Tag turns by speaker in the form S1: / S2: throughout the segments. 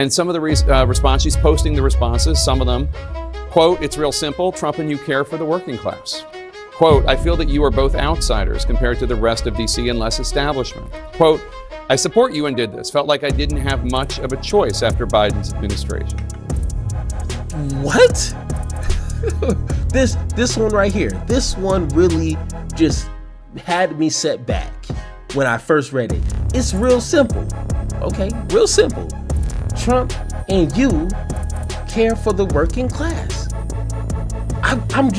S1: And some of the response, she's posting the responses, some of them. Quote, it's real simple. Trump and you care for the working class. Quote, I feel that you are both outsiders compared to the rest of DC and less establishment. Quote, I support you and did this. Felt like I didn't have much of a choice after Biden's administration.
S2: What? This one right here. This one really just had me set back when I first read it. It's real simple. Okay, real simple. Trump and you care for the working class. I'm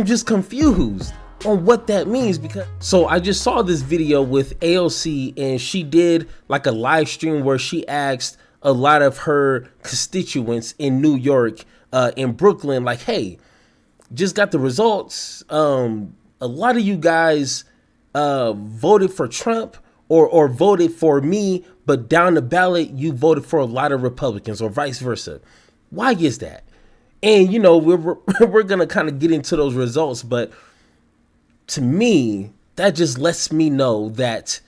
S2: just confused on what that means, because so I just saw this video with AOC, and she did like a live stream where she asked a lot of her constituents in New York, in Brooklyn, like, hey, just got the results. A lot of you guys voted for Trump or voted for me, but down the ballot, you voted for a lot of Republicans, or vice versa. Why is that? And, you know, we're going to kind of get into those results. But to me, that just lets me know that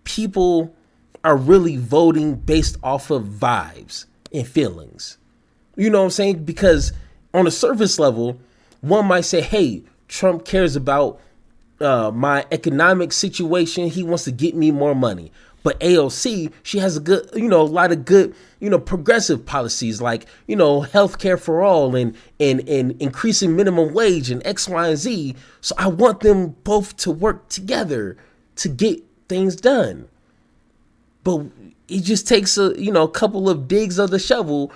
S2: people are really voting based off of vibes and feelings. You know what I'm saying? Because on a surface level, one might say, hey, Trump cares about my economic situation. He wants to get me more money. But AOC, she has a lot of good, progressive policies, like, healthcare for all and increasing minimum wage and X, Y, and Z. So I want them both to work together to get things done. But it just takes a couple of digs of the shovel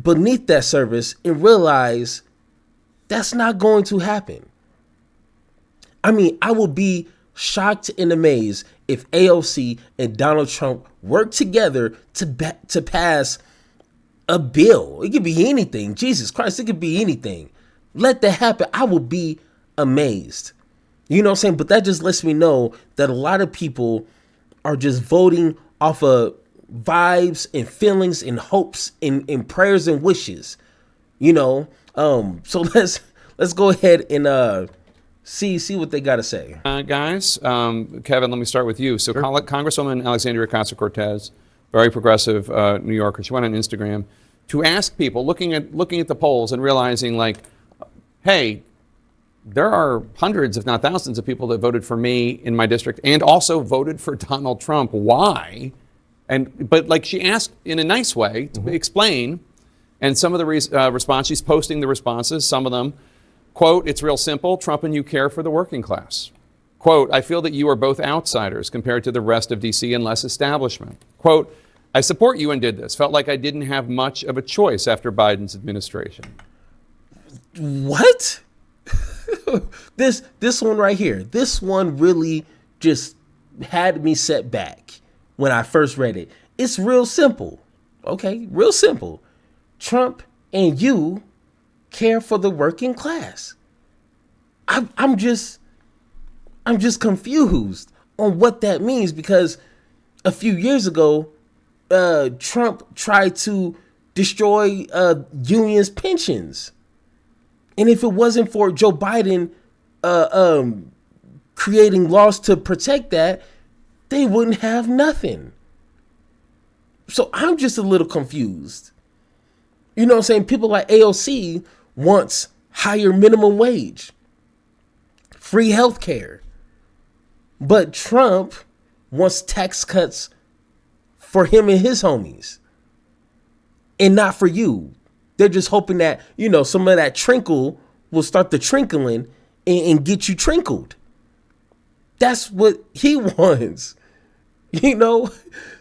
S2: beneath that surface and realize that's not going to happen. I mean, I will be shocked and amazed if AOC and Donald Trump work together to pass a bill. It could be anything. Jesus Christ, it could be anything. Let that happen. I will be amazed. You know what I'm saying? But that just lets me know that a lot of people are just voting off of vibes and feelings and hopes and prayers and wishes. So let's go ahead and see what they got to say.
S1: Guys, Kevin, let me start with you. So sure. Congresswoman Alexandria Ocasio-Cortez, very progressive New Yorker, she went on Instagram to ask people, looking at the polls and realizing, like, hey, there are hundreds, if not thousands, of people that voted for me in my district and also voted for Donald Trump. Why? But like, she asked in a nice way to explain, and some of the response, she's posting the responses, some of them. Quote, it's real simple. Trump and you care for the working class. Quote, I feel that you are both outsiders compared to the rest of DC and less establishment. Quote, I support you and did this. Felt like I didn't have much of a choice after Biden's administration.
S2: What? This one right here. This one really just had me set back when I first read it. It's real simple. Okay, real simple. Trump and you care for the working class. I'm just confused on what that means, because a few years ago, Trump tried to destroy unions' pensions, and if it wasn't for Joe Biden creating laws to protect that, they wouldn't have nothing. So I'm just a little confused. You know what I'm saying? People like AOC wants higher minimum wage, free health care. But Trump wants tax cuts for him and his homies, and not for you. They're just hoping that, some of that trinkle will start the trinkling and get you trinkled. That's what he wants,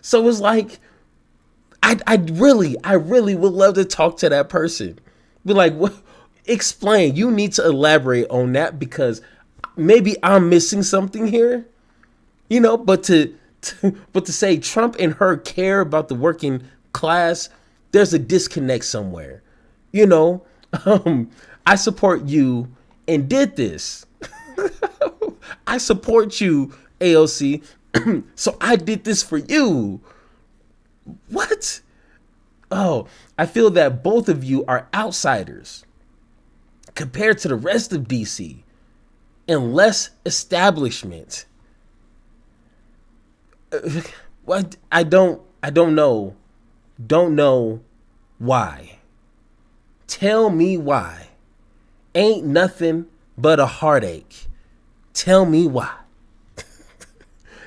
S2: So it's like, I really would love to talk to that person. Be like, what? Explain. You need to elaborate on that, because maybe I'm missing something here. But to say Trump and her care about the working class, there's a disconnect somewhere. I support you and did this. I support you, AOC. So I did this for you. What? Oh, I feel that both of you are outsiders compared to the rest of DC and less establishment. What? I don't know don't know why. Tell me why. Ain't nothing but a heartache. Tell me why.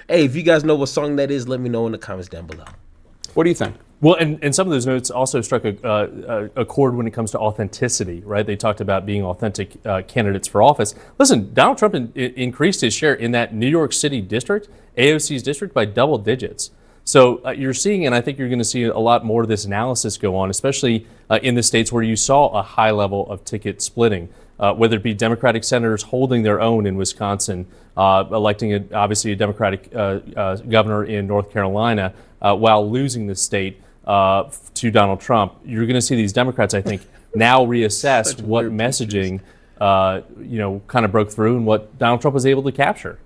S2: Hey, if you guys know what song that is, let me know in the comments down below.
S1: What do you think?
S3: Well, and some of those notes also struck a chord when it comes to authenticity, right? They talked about being authentic candidates for office. Listen, Donald Trump increased his share in that New York City district, AOC's district, by double digits. So you're seeing, and I think you're going to see a lot more of this analysis go on, especially in the states where you saw a high level of ticket splitting, whether it be Democratic senators holding their own in Wisconsin, electing obviously a Democratic governor in North Carolina, while losing the state to Donald Trump. You're going to see these Democrats, I think, now reassess what messaging kind of broke through and what Donald Trump was able to capture.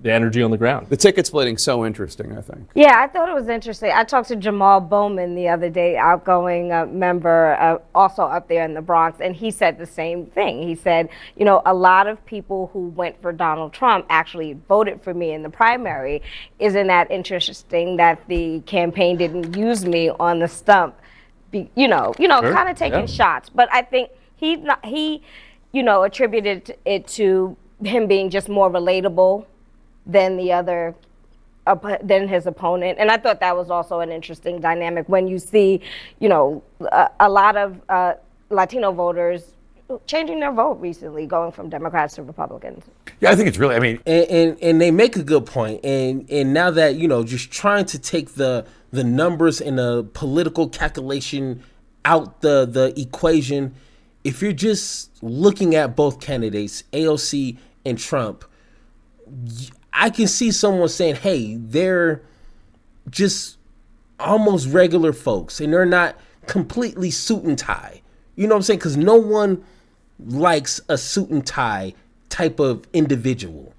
S3: The energy on the ground.
S1: The ticket splitting so interesting, I think.
S4: Yeah, I thought it was interesting. I talked to Jamal Bowman the other day, outgoing member, also up there in the Bronx, and he said the same thing. He said, a lot of people who went for Donald Trump actually voted for me in the primary. Isn't that interesting that the campaign didn't use me on the stump? Sure. Kind of taking shots. But I think he attributed it to him being just more relatable than than his opponent. And I thought that was also an interesting dynamic when you see, a lot of Latino voters changing their vote recently, going from Democrats to Republicans.
S5: Yeah, I think it's really,
S2: And they make a good point. And now that, just trying to take the numbers and the political calculation out the equation, if you're just looking at both candidates, AOC and Trump, I can see someone saying, hey, they're just almost regular folks and they're not completely suit and tie. You know what I'm saying? Because no one likes a suit and tie type of individual.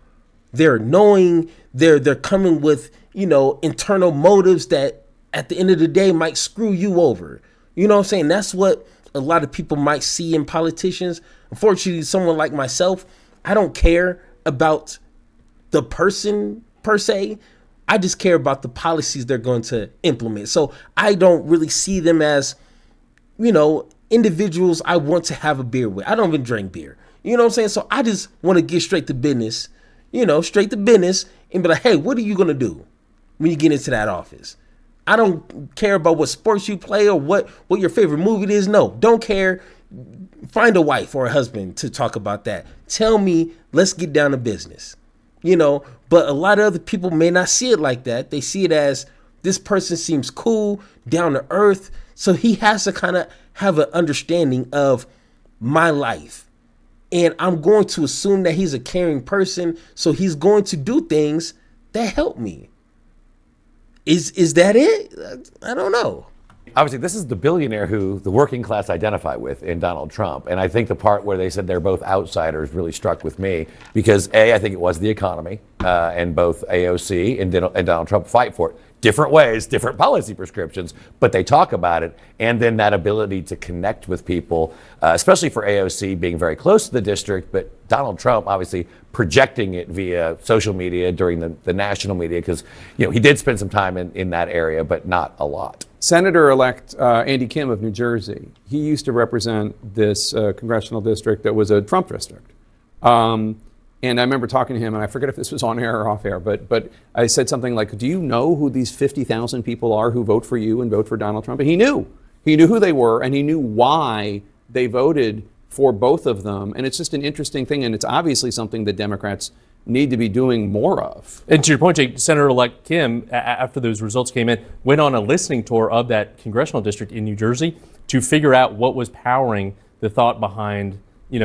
S2: They're knowing, they're coming with, internal motives that at the end of the day might screw you over. You know what I'm saying? That's what a lot of people might see in politicians. Unfortunately, someone like myself, I don't care about the person per se. I just care about the policies they're going to implement. So I don't really see them as, individuals I want to have a beer with. I don't even drink beer. You know what I'm saying? So I just want to get straight to business, straight to business and be like, hey, what are you going to do when you get into that office? I don't care about what sports you play or what your favorite movie is. No, don't care. Find a wife or a husband to talk about that. Tell me, let's get down to business. But a lot of other people may not see it like that. They see it as this person seems cool, down to earth. So he has to kind of have an understanding of my life. And I'm going to assume that he's a caring person. So he's going to do things that help me. Is that it? I don't know.
S5: Obviously, this is the billionaire who the working class identify with in Donald Trump. And I think the part where they said they're both outsiders really struck with me because I think it was the economy and both AOC and Donald Trump fight for it. Different ways, different policy prescriptions, but they talk about it. And then that ability to connect with people, especially for AOC being very close to the district, but Donald Trump obviously projecting it via social media during the national media because he did spend some time in that area, but not a lot.
S1: Senator-elect Andy Kim of New Jersey, he used to represent this congressional district that was a Trump district. And I remember talking to him, and I forget if this was on air or off air, but I said something like, do you know who these 50,000 people are who vote for you and vote for Donald Trump? And he knew. He knew who they were, and he knew why they voted for both of them. And it's just an interesting thing, and it's obviously something that Democrats need to be doing more of.
S3: And to your point, Jake, Senator-elect Kim, after those results came in, went on a listening tour of that congressional district in New Jersey to figure out what was powering the thought behind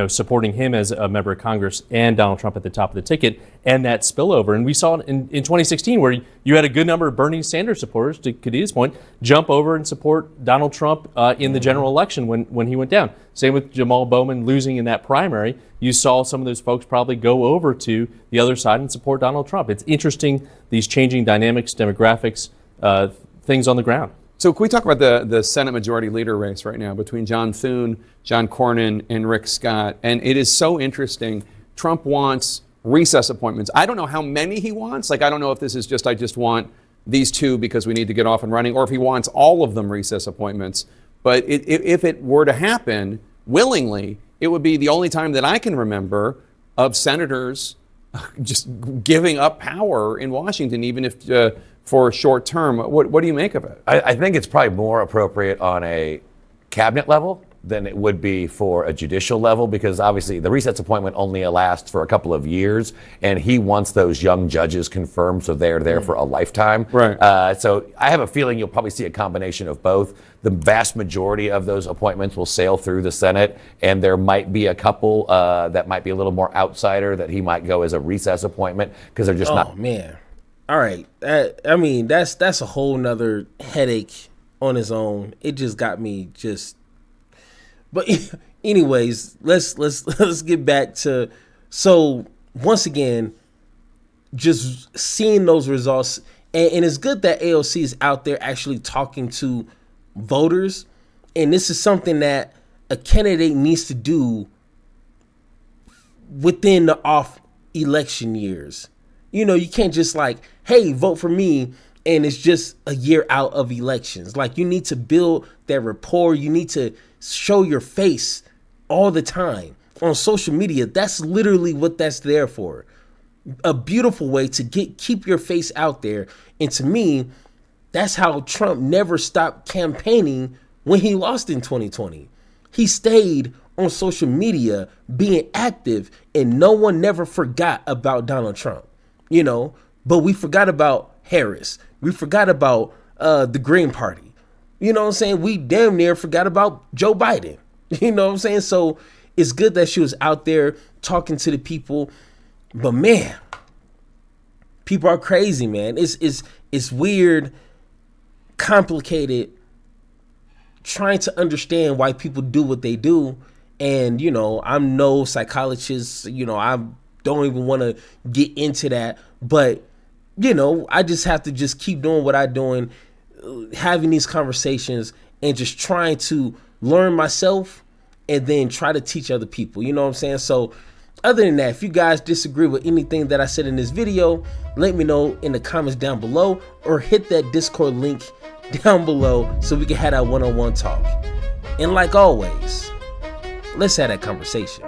S3: supporting him as a member of Congress and Donald Trump at the top of the ticket and that spillover. And we saw it in 2016 where you had a good number of Bernie Sanders supporters, to Khadijah's point, jump over and support Donald Trump in the general election when he went down. Same with Jamal Bowman losing in that primary. You saw some of those folks probably go over to the other side and support Donald Trump. It's interesting, these changing dynamics, demographics, things on the ground.
S1: So can we talk about the Senate Majority Leader race right now between John Thune, John Cornyn, and Rick Scott? And it is so interesting. Trump wants recess appointments. I don't know how many he wants. I don't know if this is just, I just want these two because we need to get off and running, or if he wants all of them recess appointments. But if it were to happen willingly, it would be the only time that I can remember of senators just giving up power in Washington, even if for a short term. What do you make of it?
S5: I think it's probably more appropriate on a cabinet level than it would be for a judicial level, because obviously the recess appointment only lasts for a couple of years, and he wants those young judges confirmed so they're there for a lifetime.
S1: Right.
S5: So I have a feeling you'll probably see a combination of both. The vast majority of those appointments will sail through the Senate, and there might be a couple that might be a little more outsider that he might go as a recess appointment because they're just not.
S2: Oh man. All right. I mean, that's a whole nother headache on its own. It just got me just. But anyways, let's get back to, so once again, just seeing those results, and it's good that AOC is out there actually talking to voters, and this is something that a candidate needs to do within the off election years. You know, you can't just like, hey, vote for me, and it's just a year out of elections. Like, you need to build that rapport. You need to show your face all the time on social media. That's literally what that's there for. A beautiful way to keep your face out there. And to me, that's how Trump never stopped campaigning when he lost in 2020. He stayed on social media being active, and no one never forgot about Donald Trump, you know, but we forgot about Harris. We forgot about the Green Party. You know what I'm saying? We damn near forgot about Joe Biden. You know what I'm saying? So it's good that she was out there talking to the people. But man, people are crazy, man. It's weird, complicated, trying to understand why people do what they do. And, you know, I'm no psychologist. You know, I don't even want to get into that. But, you know, I just have to just keep doing what I'm doing, having these conversations and just trying to learn myself and then try to teach other people. You know what I'm saying? So other than that, if you guys disagree with anything that I said in this video, let me know in the comments down below, or hit that Discord link down below so we can have that one-on-one talk. And like always, let's have that conversation.